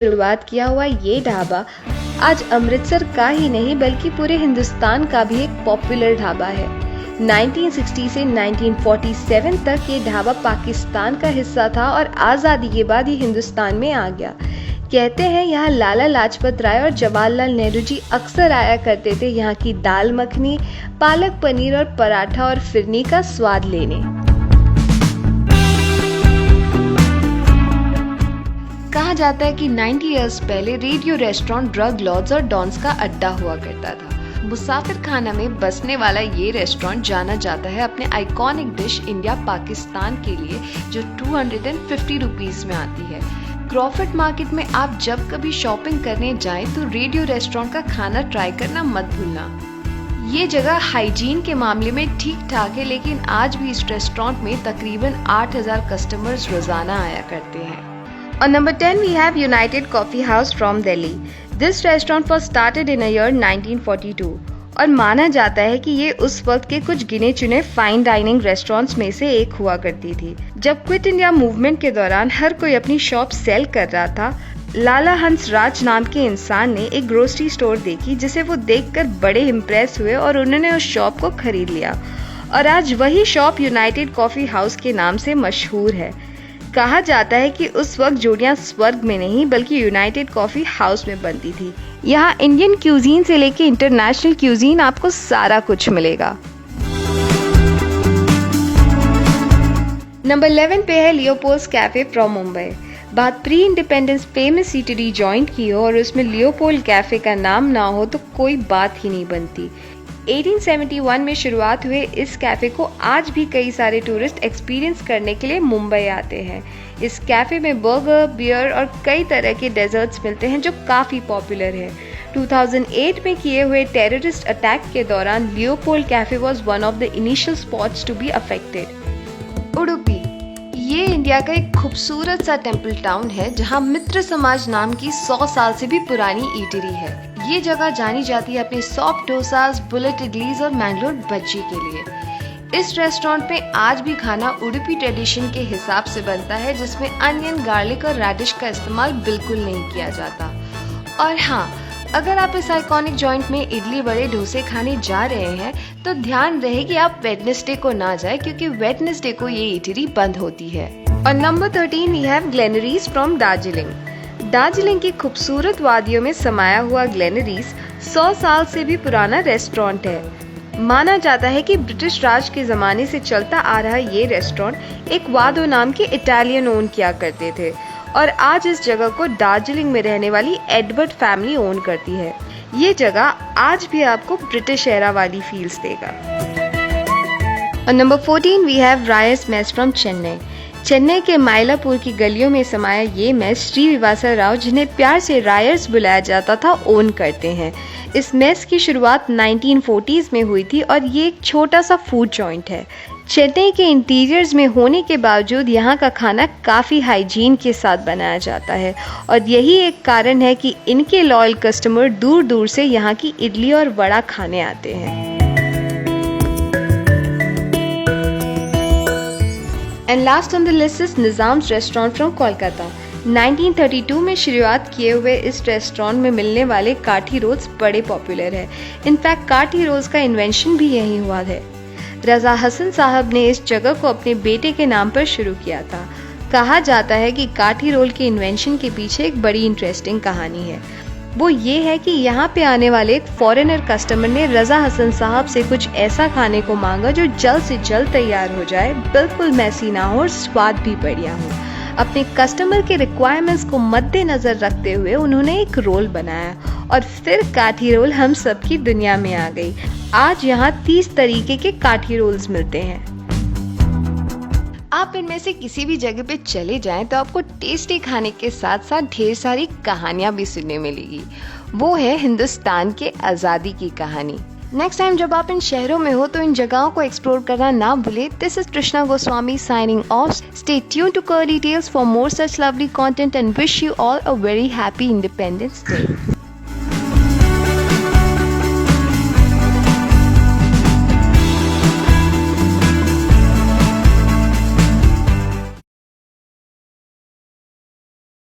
शुरुआत किया हुआ ये ढाबा आज अमृतसर का ही नहीं बल्कि पूरे हिंदुस्तान का भी एक पॉपुलर ढाबा है। 1960 से 1947 तक ये ढाबा पाकिस्तान का हिस्सा था और आज़ादी के बाद ये हिंदुस्तान में आ गया। कहते हैं यहाँ लाला लाजपत राय और जवाहरलाल नेहरू जी अक्सर आया करते थे यहाँ की दाल मखनी, पालक पनीर और पराठा और फिरनी का स्वाद लेने। कहा जाता है कि 90 इयर्स पहले रेडियो रेस्टोरेंट ड्रग लॉर्ड्स और डॉन्स का अड्डा हुआ करता था। मुसाफिर खाना में बसने वाला ये रेस्टोरेंट जाना जाता है अपने आइकॉनिक डिश इंडिया पाकिस्तान के लिए, जो 250 रुपीस में आती है। क्रॉफर्ड मार्केट में आप जब कभी शॉपिंग करने जाएं तो रेडियो रेस्टोरेंट का खाना ट्राई करना मत भूलना। ये जगह हाइजीन के मामले में ठीक ठाक है, लेकिन आज भी इस रेस्टोरेंट में तकरीबन 8000 कस्टमर्स रोजाना आया करते हैं। On number 10 we have United Coffee House from Delhi. This restaurant was started in a year 1942 और माना जाता है कि ये उस वक्त के कुछ गिने चुने फाइन डाइनिंग रेस्टोरेंट्स में से एक हुआ करती थी। जब क्विट इंडिया मूवमेंट के दौरान हर कोई अपनी शॉप सेल कर रहा था, लाला हंस राज नाम के इंसान ने एक ग्रोसरी स्टोर देखी जिसे वो देखकर बड़े इम्प्रेस हुए और उन्होंने उस शॉप को खरीद लिया और आज वही शॉप यूनाइटेड कॉफी हाउस के नाम से मशहूर है। कहा जाता है कि उस वक्त जोड़ियां स्वर्ग में नहीं बल्कि यूनाइटेड कॉफी हाउस में बनती थी। यहाँ इंडियन क्यूजीन से लेके इंटरनेशनल क्यूजीन आपको सारा कुछ मिलेगा। नंबर 11 पे है लियोपोल्ड्स कैफे फ्रॉम मुंबई। बात pre independence famous eatery joint की हो और उसमें लियोपोल्ड कैफे का नाम ना हो तो कोई बात ही नहीं बनती। 1871 में शुरुआत हुए इस कैफे को आज भी कई सारे टूरिस्ट एक्सपीरियंस करने के लिए मुंबई आते हैं। इस कैफे में बर्गर, बियर और कई तरह के डेजर्ट्स मिलते हैं जो काफ़ी पॉपुलर है। 2008 में किए हुए टेररिस्ट अटैक के दौरान Leopold cafe was one of the initial spots to be affected. Udupi ये इंडिया का एक खूबसूरत सा टेम्पल टाउन है जहां मित्र समाज नाम की 100 साल से भी पुरानी ईटरी है। ये जगह जानी जाती है अपने सॉफ्ट डोसास, बुलेट इडलीज और मैंगलोर भज्जी के लिए। इस रेस्टोरेंट में आज भी खाना उडुपी ट्रेडिशन के हिसाब से बनता है, जिसमें अनियन, गार्लिक और रेडिश का इस्तेमाल बिल्कुल नहीं किया जाता। और हाँ, अगर आप इस आइकॉनिक जॉइंट में इडली, बड़े, डोसे खाने जा रहे हैं तो ध्यान रहे कि आप वेडनेसडे को ना जाए, क्योंकि वेडनेसडे को ये ईटरी बंद होती है। और number 13 we have Glenary's from Darjeeling. Darjeeling की खूबसूरत वादियों में समाया हुआ ग्लेनरीज 100 साल से भी पुराना रेस्टोरेंट है। माना जाता है कि ब्रिटिश राज के ज़माने से चलता आ रहा ये रेस्टोरेंट एक वादो नाम के इटालियन ओन किया करते थे और आज इस जगह को दार्जिलिंग में रहने वाली एडवर्ड फैमिली ओन करती है। ये जगह आज भी आपको ब्रिटिश एरा वाली फील्स देगा। और number 14 we have Rayar's mess from Chennai. Chennai के माइलापुर की गलियों में समाया ये मेस श्री विवासा राव, जिन्हें प्यार से रायर्स बुलाया जाता था, ओन करते हैं। इस मेस की शुरुआत 1940s में हुई थी और ये एक छोटा सा फूड जॉइंट है। चेन्नई के इंटीरियर्स में होने के बावजूद यहाँ का खाना काफ़ी हाइजीन के साथ बनाया जाता है और यही एक कारण है कि इनके लॉयल कस्टमर दूर दूर से यहाँ की इडली और वड़ा खाने आते हैं। And last on the list is Nizam's restaurant from Kolkata. 1932 में शुरुआत किए हुए इस रेस्टोरेंट में मिलने वाले काठी रोल्स बड़े पॉपुलर है। इनफैक्ट काठी रोल्स का इन्वेंशन भी यहीं हुआ है। रजा हसन साहब ने इस जगह को अपने बेटे के नाम पर शुरू किया था। कहा जाता है कि काठी रोल के इन्वेंशन के पीछे एक बड़ी इंटरेस्टिंग कहानी है। वो ये है कि यहाँ पे आने वाले एक फॉरेनर कस्टमर ने रजा हसन साहब से कुछ ऐसा खाने को मांगा जो जल्द से जल्द तैयार हो जाए, बिल्कुल मैसी ना हो और स्वाद भी बढ़िया हो। अपने कस्टमर के रिक्वायरमेंट्स को मद्देनजर रखते हुए उन्होंने एक रोल बनाया और फिर काठी रोल हम सबकी दुनिया में आ गई। आज यहाँ 30 तरीके के काठी रोल्स मिलते हैं। आप इनमें से किसी भी जगह पे चले जाएं तो आपको टेस्टी खाने के साथ साथ ढेर सारी कहानियां भी सुनने मिलेगी। वो है हिंदुस्तान के आज़ादी की कहानी। नेक्स्ट टाइम जब आप इन शहरों में हो तो इन जगहों को एक्सप्लोर करना ना भूले। This is Krishna Goswami signing off. Stay tuned to Curly Tales for more such lovely content and wish you all a very happy Independence Day.